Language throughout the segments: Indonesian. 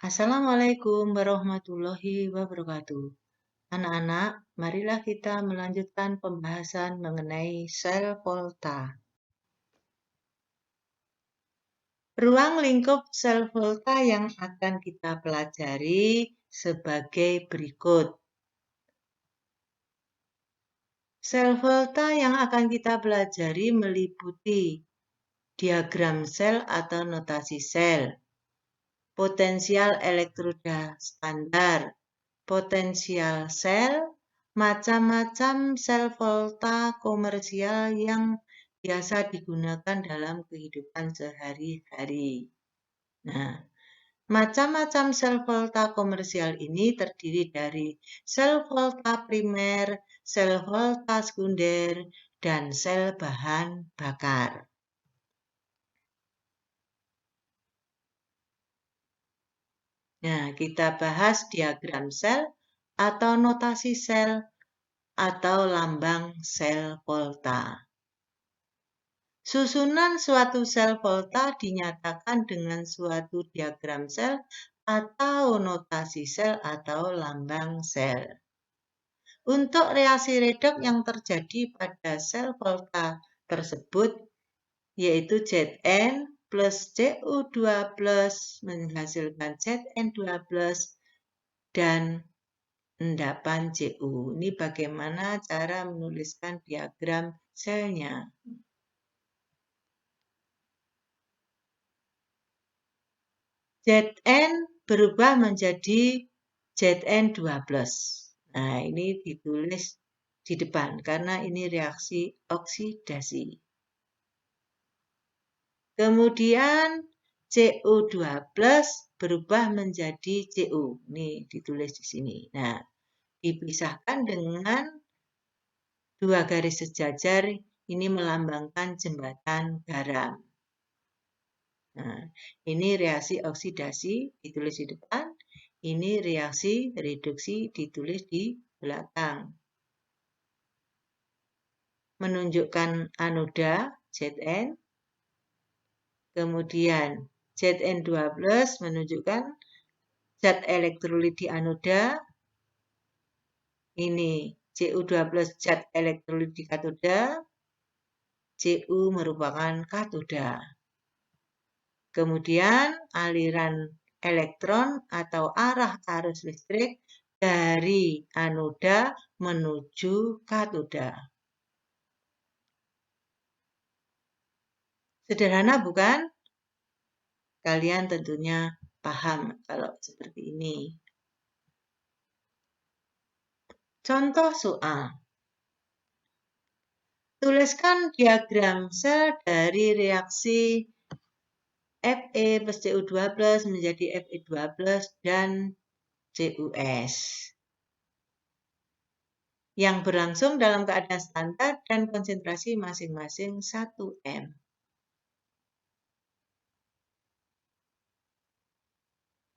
Assalamualaikum warahmatullahi wabarakatuh. Anak-anak, marilah kita melanjutkan pembahasan mengenai sel volta. Ruang lingkup sel volta yang akan kita pelajari sebagai berikut. Sel volta yang akan kita pelajari meliputi diagram sel atau notasi sel, potensial elektroda standar, potensial sel, macam-macam sel volta komersial yang biasa digunakan dalam kehidupan sehari-hari. Nah, macam-macam sel volta komersial ini terdiri dari sel volta primer, sel volta sekunder, dan sel bahan bakar. Nah, kita bahas diagram sel atau notasi sel atau lambang sel volta. Susunan suatu sel volta dinyatakan dengan suatu diagram sel atau notasi sel atau lambang sel. Untuk reaksi redoks yang terjadi pada sel volta tersebut, yaitu Zn plus Cu2 plus menghasilkan Zn2 plus dan endapan Cu. Ini bagaimana cara menuliskan diagram selnya. Zn berubah menjadi Zn2+. Nah, ini ditulis di depan karena ini reaksi oksidasi. Kemudian Cu2+ berubah menjadi Cu. Ini ditulis di sini. Nah, dipisahkan dengan dua garis sejajar, ini melambangkan jembatan garam. Nah, ini reaksi oksidasi ditulis di depan, ini reaksi reduksi ditulis di belakang. Menunjukkan anoda Zn, kemudian Zn2+ menunjukkan zat elektrolit di anoda, ini Cu2+ zat elektrolit di katoda, Cu merupakan katoda. Kemudian aliran elektron atau arah arus listrik dari anoda menuju katoda. Sederhana bukan? Kalian tentunya paham kalau seperti ini. Contoh soal. Tuliskan diagram sel dari reaksi Fe plus Cu2+ menjadi Fe2+ dan Cus yang berlangsung dalam keadaan standar dan konsentrasi masing-masing 1 m.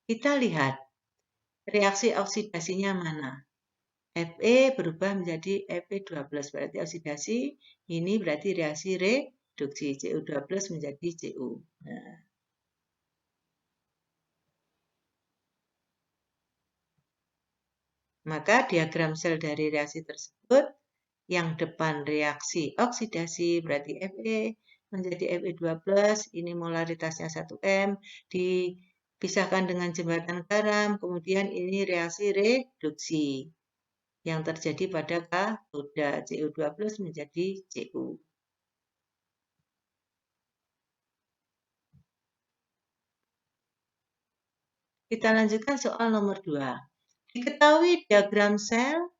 Kita lihat reaksi oksidasinya mana. Fe berubah menjadi Fe2+, berarti oksidasi, ini berarti reaksi reduksi, Cu2+ menjadi Cu. Nah. Maka diagram sel dari reaksi tersebut, yang depan reaksi oksidasi berarti Fe menjadi Fe2+, ini molaritasnya 1 m, dipisahkan dengan jembatan garam, kemudian ini reaksi reduksi yang terjadi pada katoda, Cu2+ menjadi Cu. Kita lanjutkan soal nomor 2. Diketahui diagram sel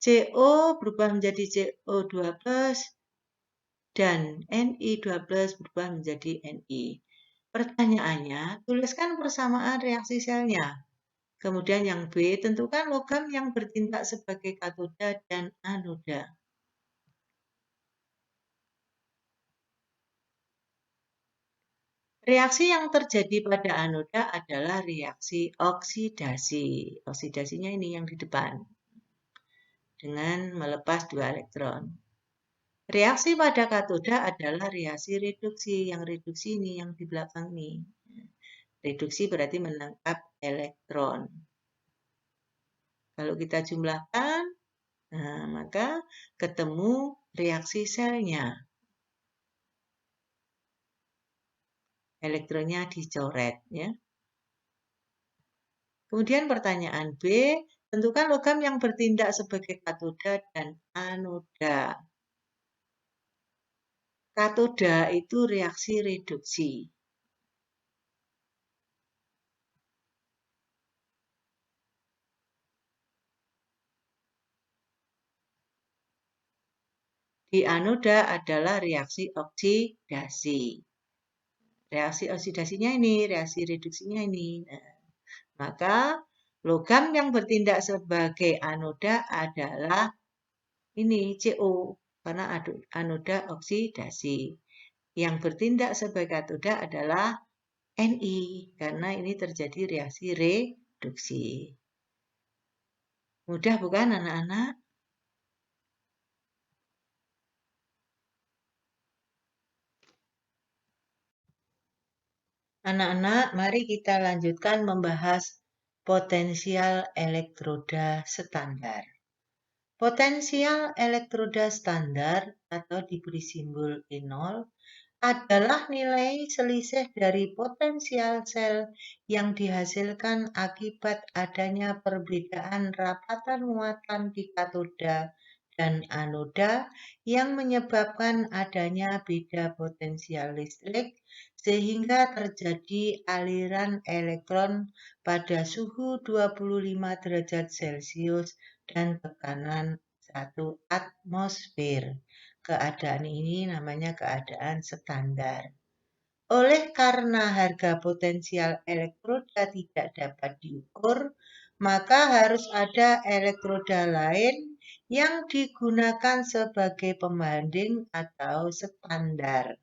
Co berubah menjadi Co2+ dan Ni2+ berubah menjadi Ni. Pertanyaannya, tuliskan persamaan reaksi selnya. Kemudian yang B, tentukan logam yang bertindak sebagai katoda dan anoda. Reaksi yang terjadi pada anoda adalah reaksi oksidasi. Oksidasinya ini yang di depan. Dengan melepas 2 elektron. Reaksi pada katoda adalah reaksi reduksi. Yang reduksi ini yang di belakang ini. Reduksi berarti menangkap elektron. Kalau kita jumlahkan, nah, maka ketemu reaksi selnya. Elektronnya dicoret, ya. Kemudian pertanyaan B, tentukan logam yang bertindak sebagai katoda dan anoda. Katoda itu reaksi reduksi. Di anoda adalah reaksi oksidasi. Reaksi oksidasinya ini, reaksi reduksinya ini. Nah, maka logam yang bertindak sebagai anoda adalah ini CO, karena anoda oksidasi. Yang bertindak sebagai katoda adalah Ni, karena ini terjadi reaksi reduksi. Mudah bukan anak-anak? Anak-anak, mari kita lanjutkan membahas potensial elektroda standar. Potensial elektroda standar atau diberi simbol E0 adalah nilai selisih dari potensial sel yang dihasilkan akibat adanya perbedaan rapatan muatan di katoda dan anoda yang menyebabkan adanya beda potensial listrik sehingga terjadi aliran elektron pada suhu 25 derajat Celcius dan tekanan 1 atmosfer. Keadaan ini namanya keadaan standar. Oleh karena harga potensial elektroda tidak dapat diukur, maka harus ada elektroda lain yang digunakan sebagai pembanding atau standar.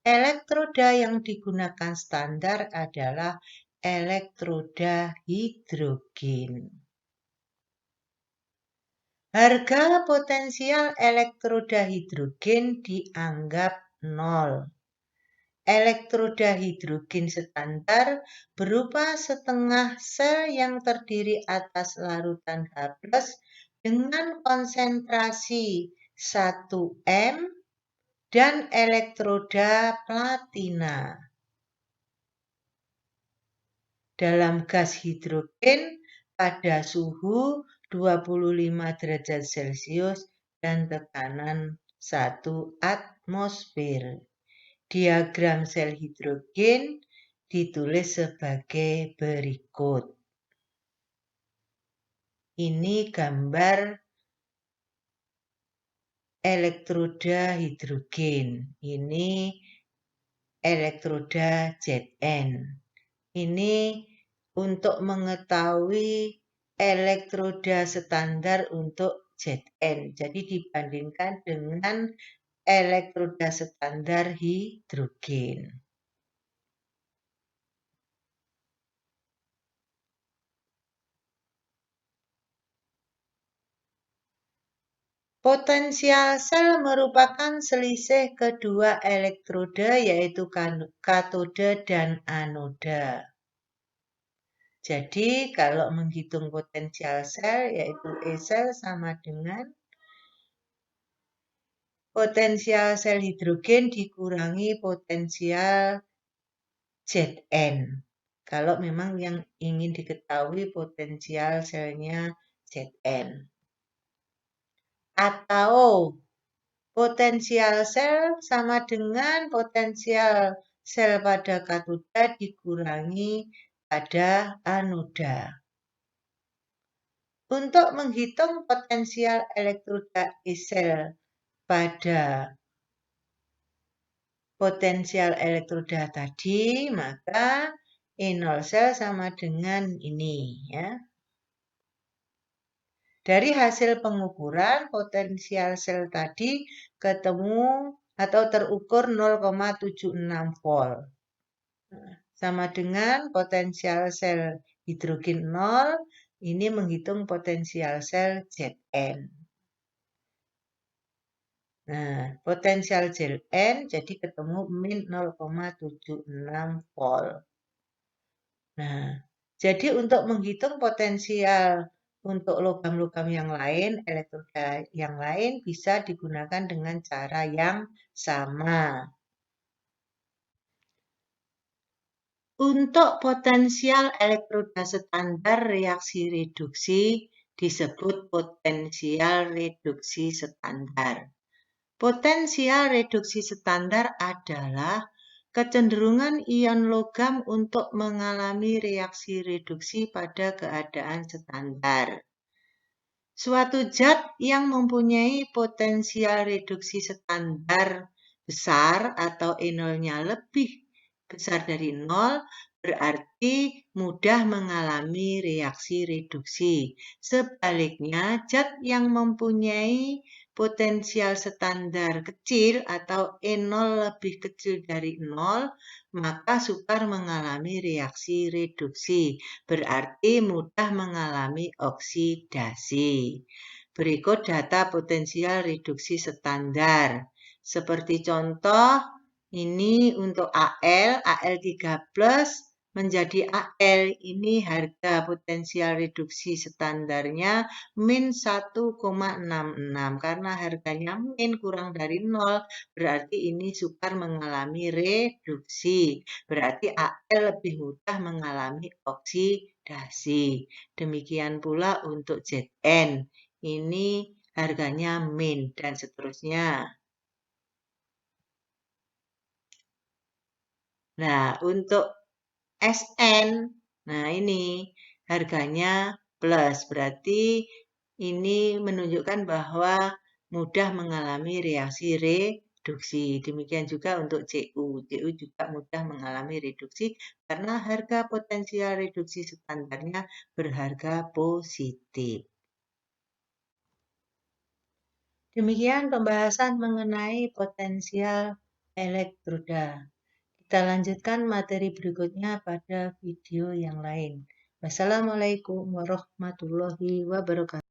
Elektroda yang digunakan standar adalah elektroda hidrogen. Harga potensial elektroda hidrogen dianggap 0. Elektroda hidrogen standar berupa setengah sel yang terdiri atas larutan H+ dengan konsentrasi 1 M dan elektroda platina. Dalam gas hidrogen pada suhu 25 derajat Celcius dan tekanan 1 atmosfer. Diagram sel hidrogen ditulis sebagai berikut. Ini gambar elektroda hidrogen. Ini elektroda Zn. Ini untuk mengetahui elektroda standar untuk Zn. Jadi dibandingkan dengan elektroda standar hidrogen. Potensial sel merupakan selisih kedua elektroda yaitu katoda dan anoda. Jadi kalau menghitung potensial sel yaitu E sel sama dengan potensial sel hidrogen dikurangi potensial Zn. Kalau memang yang ingin diketahui potensial selnya Zn. Atau potensial sel sama dengan potensial sel pada katoda dikurangi pada anoda. Untuk menghitung potensial elektroda E sel pada potensial elektroda tadi, maka E0 sel sama dengan ini, ya. Dari hasil pengukuran potensial sel tadi ketemu atau terukur 0,76 volt. Sama dengan potensial sel hidrogen 0, ini menghitung potensial sel Zn. Nah, potensial Zn jadi ketemu min 0,76 volt. Nah, jadi untuk menghitung potensial untuk logam-logam yang lain, elektroda yang lain bisa digunakan dengan cara yang sama. Untuk potensial elektroda standar reaksi reduksi disebut potensial reduksi standar. Potensial reduksi standar adalah kecenderungan ion logam untuk mengalami reaksi reduksi pada keadaan standar. Suatu zat yang mempunyai potensial reduksi standar besar atau E0-nya lebih besar dari 0 berarti mudah mengalami reaksi reduksi. Sebaliknya, zat yang mempunyai potensial standar kecil atau E0 lebih kecil dari 0, maka sukar mengalami reaksi reduksi, berarti mudah mengalami oksidasi. Berikut data potensial reduksi standar. Seperti contoh, ini untuk Al3+ menjadi Al. Ini harga potensial reduksi standarnya min 1,66. Karena harganya min kurang dari 0, berarti ini sukar mengalami reduksi. Berarti Al lebih mudah mengalami oksidasi. Demikian pula untuk Zn. Ini harganya min dan seterusnya. Nah, untuk Sn, nah ini harganya plus, berarti ini menunjukkan bahwa mudah mengalami reaksi reduksi. Demikian juga untuk Cu. Cu juga mudah mengalami reduksi karena harga potensial reduksi standarnya berharga positif. Demikian pembahasan mengenai potensial elektroda. Kita lanjutkan materi berikutnya pada video yang lain. Wassalamualaikum warahmatullahi wabarakatuh.